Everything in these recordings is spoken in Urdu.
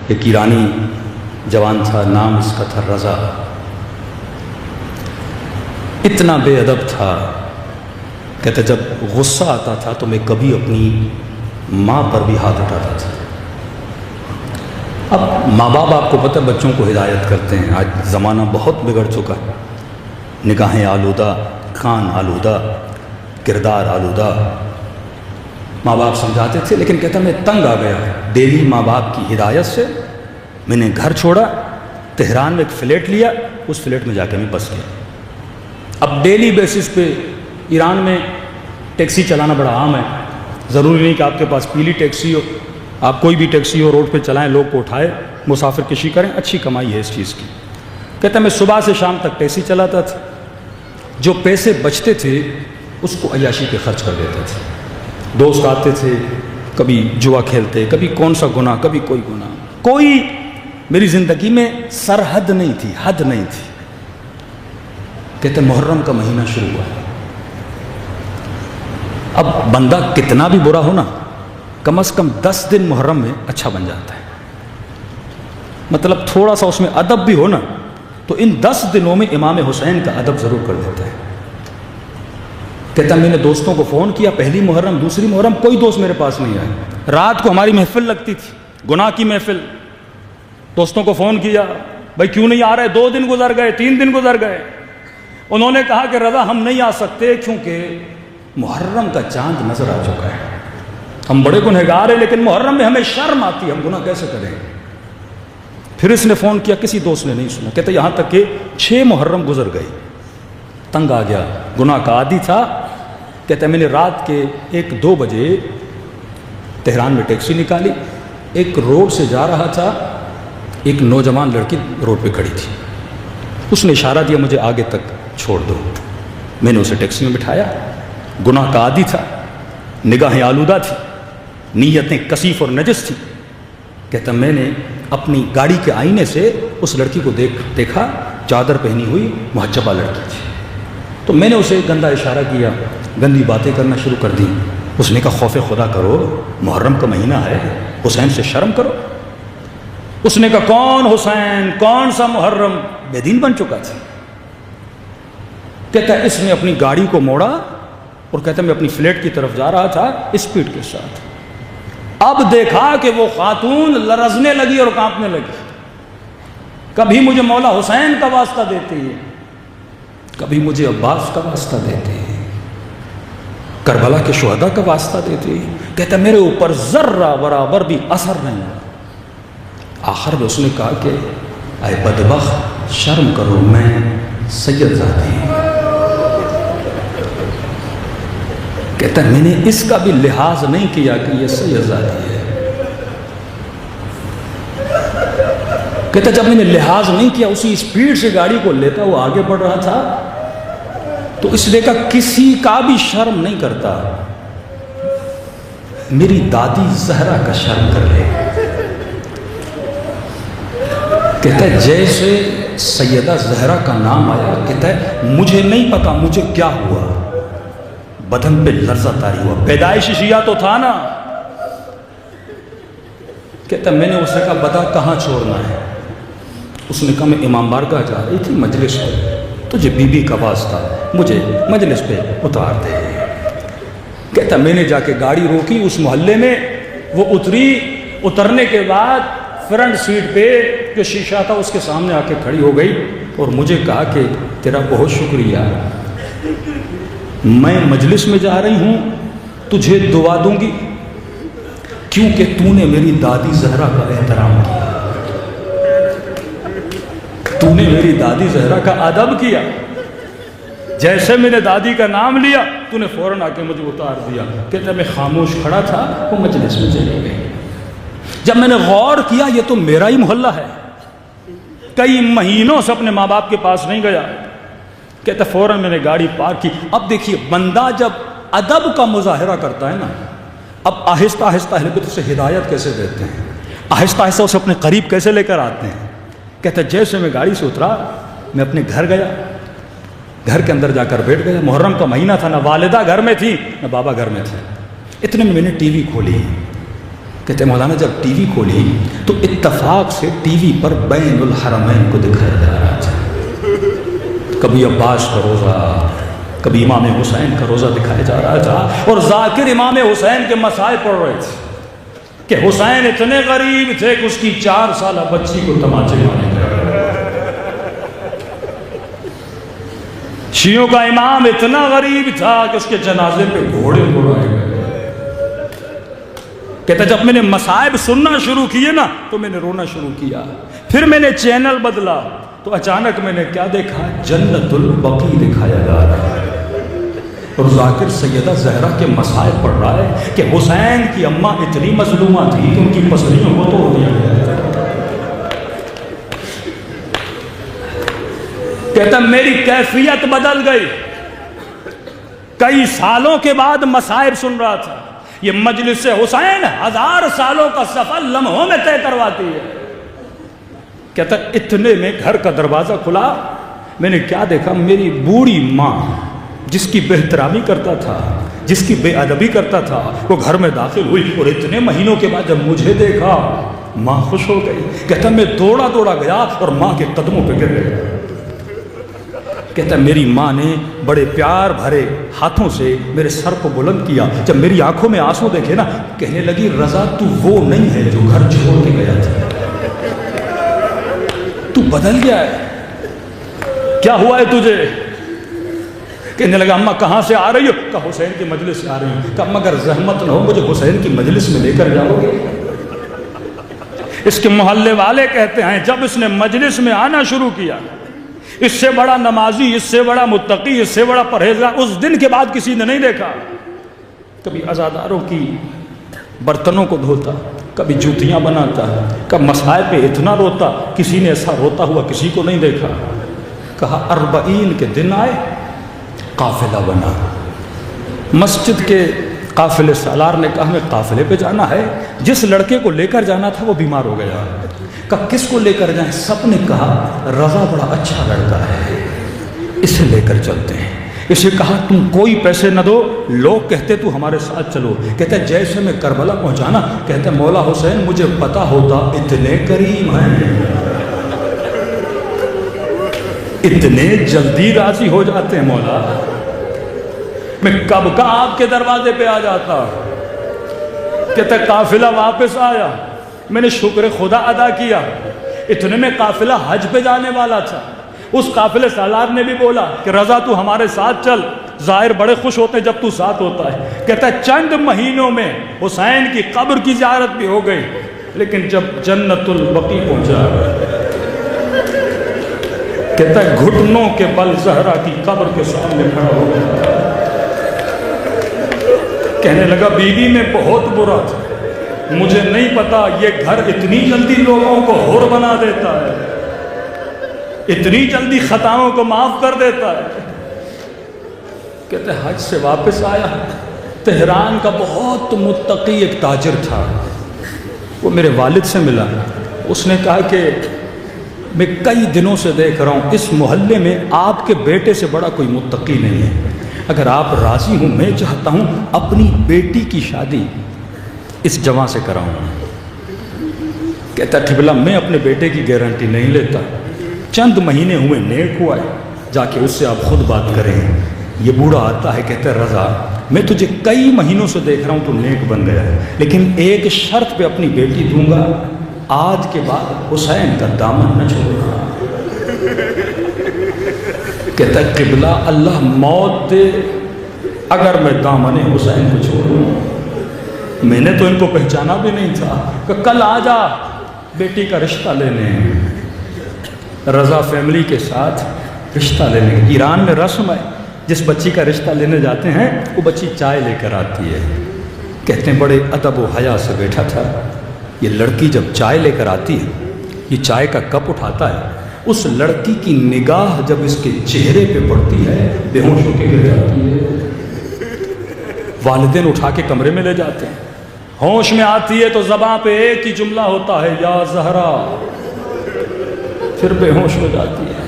ایک ایرانی جوان تھا، نام اس کا تھا رضا، اتنا بے ادب تھا، کہتے جب غصہ آتا تھا تو میں کبھی اپنی ماں پر بھی ہاتھ اٹھاتا تھا۔ اب ماں باپ آپ کو پتہ بچوں کو ہدایت کرتے ہیں، آج زمانہ بہت بگڑ چکا ہے، نگاہیں آلودہ، کان آلودہ، کردار آلودہ۔ ماں باپ سمجھاتے تھے، لیکن کہتا میں تنگ آ گیا ڈیلی ماں باپ کی ہدایت سے، میں نے گھر چھوڑا، تہران میں ایک فلیٹ لیا، اس فلیٹ میں جا کے میں بس گیا۔ اب ڈیلی بیسس پہ ایران میں ٹیکسی چلانا بڑا عام ہے، ضروری نہیں کہ آپ کے پاس پیلی ٹیکسی ہو، آپ کوئی بھی ٹیکسی ہو روڈ پہ چلائیں، لوگ کو اٹھائے، مسافر کشی کریں، اچھی کمائی ہے اس چیز کی۔ کہتا میں صبح سے شام تک ٹیکسی چلاتا تھا، جو پیسے بچتے تھے اس کو عیاشی پہ خرچ کر دیتا تھا۔ دوست آتے تھے، کبھی جوا کھیلتے، کبھی کون سا گناہ، کبھی کوئی گناہ، کوئی میری زندگی میں سرحد نہیں تھی، حد نہیں تھی۔ کہتے محرم کا مہینہ شروع ہوا ہے، اب بندہ کتنا بھی برا ہو نا، کم از کم 10 دن محرم میں اچھا بن جاتا ہے، مطلب تھوڑا سا اس میں ادب بھی ہو نا، تو ان 10 دنوں میں امام حسین کا ادب ضرور کر دیتا ہے۔ کہتا میں نے دوستوں کو فون کیا، پہلی محرم، دوسری محرم، کوئی دوست میرے پاس نہیں آئے۔ رات کو ہماری محفل لگتی تھی، گناہ کی محفل، دوستوں کو فون کیا، بھائی کیوں نہیں آ رہے؟ 2 دن گزر گئے، 3 دن گزر گئے۔ انہوں نے کہا کہ رضا ہم نہیں آ سکتے کیونکہ محرم کا چاند نظر آ چکا ہے، ہم بڑے گنہگار ہیں لیکن محرم میں ہمیں شرم آتی ہے، ہم گناہ کیسے کریں؟ پھر اس نے فون کیا، کسی دوست نے نہیں سنا، کہتے یہاں تک کہ 6 محرم گزر گئی، تنگ آ گیا، گناہ کا عادی تھا۔ کہتے میں نے رات کے 1-2 بجے تہران میں ٹیکسی نکالی، ایک روڈ سے جا رہا تھا، ایک نوجوان لڑکی روڈ پہ کھڑی تھی، اس نے اشارہ دیا مجھے آگے تک چھوڑ دو، میں نے اسے ٹیکسی میں بٹھایا۔ گناہ کا عادی تھا، نگاہیں آلودہ تھی، نیتیں کثیف اور نجس تھی۔ کہتا میں نے اپنی گاڑی کے آئینے سے اس لڑکی کو دیکھا، چادر پہنی ہوئی محجبہ لڑکی تھی، تو میں نے اسے گندا اشارہ کیا، گندی باتیں کرنا شروع کر دی۔ اس نے کہا خوف خدا کرو، محرم کا مہینہ ہے، حسین سے شرم کرو۔ اس نے کہا کون حسین، کون سا محرم، بے دین بن چکا تھا۔ کہتا اس نے اپنی گاڑی کو موڑا اور کہتا میں اپنی فلیٹ کی طرف جا رہا تھا اسپیڈ کے ساتھ، اب دیکھا کہ وہ خاتون لرزنے لگی اور کانپنے لگی، کبھی مجھے مولا حسین کا واسطہ دیتی ہے، کبھی مجھے عباس کا واسطہ دیتی ہے، کربلا کے شہداء کا واسطہ دیتی ہے۔ کہتا میرے اوپر ذرہ برابر بھی اثر نہیں ہوا۔ آخر میں اس نے کہا کہ اے بدبخت شرم کرو، میں سید زادی ہوں۔ کہتا میں نے اس کا بھی لحاظ نہیں کیا کہ یہ سید زادی ہے۔ کہتا جب میں نے لحاظ نہیں کیا، اسی اسپیڈ سے گاڑی کو لیتا وہ آگے بڑھ رہا تھا، تو اس نے کہا کسی کا بھی شرم نہیں کرتا، میری دادی زہرا کا شرم کر لے۔ کہتا ہے جیسے سیدہ زہرا کا نام آیا، کہتا ہے مجھے نہیں پتا مجھے کیا ہوا، بدن پہ لرزہ طاری ہوا، پیدائش شیعہ تو تھا نا۔ کہتا میں نے اسے کہا بتا کہاں چھوڑنا ہے؟ اس نے کہا میں امام بارگاہ جا رہی تھی مجلس پہ، تجھے بی بی کا واسطہ مجھے مجلس پہ اتار دے۔ کہتا میں نے جا کے گاڑی روکی اس محلے میں، وہ اتری، اترنے کے بعد فرنٹ سیٹ پہ جو شیشہ تھا اس کے سامنے آ کے کھڑی ہو گئی اور مجھے کہا کہ تیرا بہت شکریہ، میں مجلس میں جا رہی ہوں، تجھے دعا دوں گی کیونکہ تو نے میری دادی زہرا کا احترام کیا، تو نے میری دادی زہرا کا ادب کیا، جیسے میں نے دادی کا نام لیا تو نے فوراً آ کے مجھے اتار دیا۔ کہتا میں خاموش کھڑا تھا، وہ مجلس میں چلی گئی۔ جب میں نے غور کیا یہ تو میرا ہی محلہ ہے، کئی مہینوں سے اپنے ماں باپ کے پاس نہیں گیا۔ کہتا فوراً میں نے گاڑی پارک کی۔ اب دیکھیے بندہ جب ادب کا مظاہرہ کرتا ہے نا، اب آہستہ آہستہ اہل بیت سے ہدایت کیسے دیتے ہیں، آہستہ آہستہ اسے اپنے قریب کیسے لے کر آتے ہیں۔ کہتا جیسے میں گاڑی سے اترا میں اپنے گھر گیا، گھر کے اندر جا کر بیٹھ گیا۔ محرم کا مہینہ تھا، نہ والدہ گھر میں تھی نہ بابا گھر میں تھے۔ اتنے میں نے ٹی وی کھولی، کہتے ہیں مولانا جب ٹی وی کھولی تو اتفاق سے ٹی وی پر بین الحرمین کو دکھایا جا رہا تھا، کبھی عباس کا روزہ، کبھی امام حسین کا روزہ دکھایا جا رہا تھا، اور ذاکر امام حسین کے مسائل پڑھ رہے تھے کہ حسین اتنے غریب تھے کہ اس کی 4 سالہ بچی کو تماچے مارے گئے، شیعوں کا امام اتنا غریب تھا کہ اس کے جنازے پہ گھوڑے اڑائے گئے۔ کہتا جب میں نے مصائب سننا شروع کیے نا تو میں نے رونا شروع کیا، پھر میں نے چینل بدلا تو اچانک میں نے کیا دیکھا، جنت البقیع دکھایا جا رہا ہے، اور ذاکر سیدہ زہرا کے مسائل پڑھ رہا ہے کہ حسین کی اماں اتنی مظلومہ تھی کہ ان کی پسلیوں کو توڑ دیا گیا۔ کہتا میری کیفیت بدل گئی، کئی سالوں کے بعد مصائب سن رہا تھا، یہ مجلس حسین 1000 سالوں کا سفر لمحوں میں طے کرواتی ہے۔ کہتا اتنے میں گھر کا دروازہ کھلا، میں نے کیا دیکھا، میری بوڑھی ماں جس کی بے احترامی کرتا تھا، جس کی بے ادبی کرتا تھا، وہ گھر میں داخل ہوئی، اور اتنے مہینوں کے بعد جب مجھے دیکھا ماں خوش ہو گئی۔ کہتا میں دوڑا دوڑا گیا اور ماں کے قدموں پہ گر گیا۔ کہتا میری ماں نے بڑے پیار بھرے ہاتھوں سے میرے سر کو بلند کیا، جب میری آنکھوں میں آنسو دیکھے نا کہنے لگی رضا تو وہ نہیں ہے جو گھر چھوڑ کے گیا تھا، تو بدل گیا ہے، کیا ہوا ہے تجھے؟ کہنے لگا اماں کہاں سے آ رہی ہو؟ کہا حسین کی مجلس سے آ رہی ہوں۔ کہا مگر زحمت نہ ہو مجھے حسین کی مجلس میں لے کر جاؤ گے؟ اس کے محلے والے کہتے ہیں جب اس نے مجلس میں آنا شروع کیا، اس سے بڑا نمازی، اس سے بڑا متقی، اس سے بڑا پرہیزگار اس دن کے بعد کسی نے نہیں دیکھا۔ کبھی عزاداروں کی برتنوں کو دھوتا، کبھی جوتیاں بناتا، کبھی مسائل پہ اتنا روتا، کسی نے ایسا روتا ہوا کسی کو نہیں دیکھا۔ کہا 40 کے دن آئے، قافلہ بنا، مسجد کے قافلے سالار نے کہا ہمیں قافلے پہ جانا ہے، جس لڑکے کو لے کر جانا تھا وہ بیمار ہو گیا۔ کہا کس کو لے کر جائیں؟ سب نے کہا رضا بڑا اچھا لڑکا ہے، اسے لے کر چلتے ہیں۔ اسے کہا تم کوئی پیسے نہ دو، لوگ کہتے تو ہمارے ساتھ چلو۔ کہتا ہے جیسے میں کربلا پہنچانا، کہتا ہے مولا حسین مجھے پتا ہوتا اتنے کریم ہیں، اتنے جلدی راضی ہو جاتے ہیں مولا، میں کب کا آپ کے دروازے پہ آ جاتا۔ کہتا ہے قافلہ واپس آیا، میں نے شکر خدا ادا کیا، اتنے میں قافلہ حج پہ جانے والا تھا۔ اس قافلے سالار نے بھی بولا کہ رضا تو ہمارے ساتھ چل، ظاہر بڑے خوش ہوتے جب تو ساتھ ہوتا ہے۔ کہتا ہے چند مہینوں میں حسین کی قبر کی زیارت بھی ہو گئی، لیکن جب جنت البقیع پہنچا کہتا ہے گھٹنوں کے بل زہرا کی قبر کے سامنے کھڑا ہو گیا، کہنے لگا بی بی میں بہت برا تھا، مجھے نہیں پتا یہ گھر اتنی جلدی لوگوں کو حر بنا دیتا ہے، اتنی جلدی خطاؤں کو معاف کر دیتا ہے۔ کہتے ہیں حج سے واپس آیا، تہران کا بہت متقی ایک تاجر تھا، وہ میرے والد سے ملا، اس نے کہا کہ میں کئی دنوں سے دیکھ رہا ہوں اس محلے میں آپ کے بیٹے سے بڑا کوئی متقی نہیں ہے، اگر آپ راضی ہوں میں چاہتا ہوں اپنی بیٹی کی شادی اس جوان سے کراؤں۔ کہتا قبلہ میں اپنے بیٹے کی گارنٹی نہیں لیتا، چند مہینے ہوئے نیک ہوا ہے، جا کے اس سے آپ خود بات کریں۔ یہ بوڑھا آتا ہے کہتا ہے رضا میں تجھے کئی مہینوں سے دیکھ رہا ہوں تو نیک بن گیا ہے، لیکن ایک شرط پہ اپنی بیٹی دوں گا، آج کے بعد حسین کا دامن نہ چھوڑنا۔ کہتا ہے قبلہ اللہ موت دے اگر میں دامن حسین کو چھوڑوں، میں نے تو ان کو پہچانا بھی نہیں تھا، کہ کل آ جا بیٹی کا رشتہ لینے۔ رضا فیملی کے ساتھ رشتہ لینے، ایران میں رسم ہے جس بچی کا رشتہ لینے جاتے ہیں وہ بچی چائے لے کر آتی ہے، کہتے ہیں بڑے ادب و حیا سے بیٹھا تھا، یہ لڑکی جب چائے لے کر آتی ہے، یہ چائے کا کپ اٹھاتا ہے، اس لڑکی کی نگاہ جب اس کے چہرے پہ پڑتی ہے بے ہوش ہو کے گر جاتی ہے۔ والدین اٹھا کے کمرے میں لے جاتے ہیں، ہوش میں آتی ہے تو زباں پہ ایک ہی جملہ ہوتا ہے یا زہرا، پھر بے ہوش ہو جاتی ہے،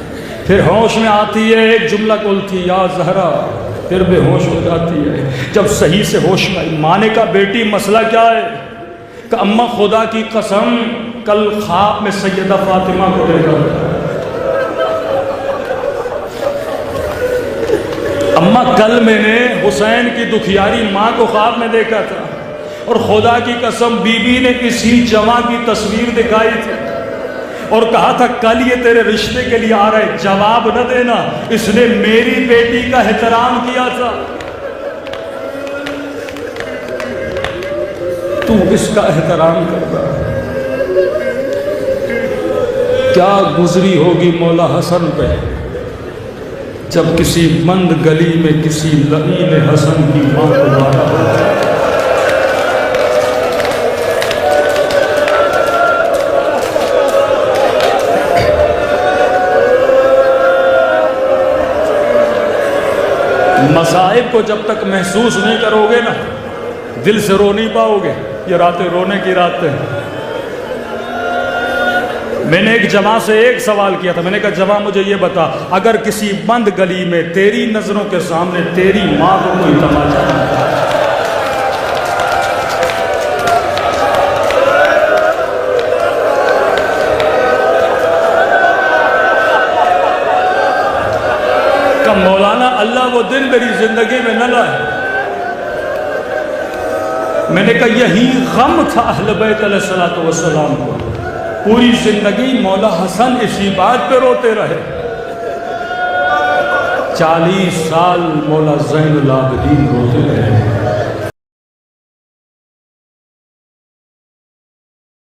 پھر ہوش میں آتی ہے ایک جملہ بولتی یا زہرا، پھر بے ہوش ہو جاتی ہے۔ جب صحیح سے ہوش میں آئی، ماں نے کہا بیٹی مسئلہ کیا ہے؟ کہ اماں خدا کی قسم کل خواب میں سیدہ فاطمہ کو دیکھا تھا. اماں کل میں نے حسین کی دکھیاری ماں کو خواب میں دیکھا تھا اور خدا کی قسم بی بی نے اسی جواں کی تصویر دکھائی تھی اور کہا تھا کل یہ تیرے رشتے کے لیے آ رہے, جواب نہ دینا, اس نے میری بیٹی کا احترام کیا تھا, تو اس کا احترام کرتا. کیا گزری ہوگی مولا حسن پہ جب کسی بند گلی میں کسی لعین حسن کی ماں کو مارا. مصائب کو جب تک محسوس نہیں کرو گے نا, دل سے رو نہیں پاؤ گے. یہ راتیں رونے کی راتیں ہیں. میں نے ایک جواں سے ایک سوال کیا تھا, میں نے کہا جواں مجھے یہ بتا, اگر کسی بند گلی میں تیری نظروں کے سامنے تیری ماں کو کوئی تماشا کہ مولانا اللہ وہ دن میری زندگی میں نہ لائے. میں نے کہا یہی غم تھا اہل بیت علیہ الصلوۃ والسلام کو, پوری زندگی مولا حسن اسی بات پہ روتے رہے. 40 سال مولا زین العابدین روتے رہے.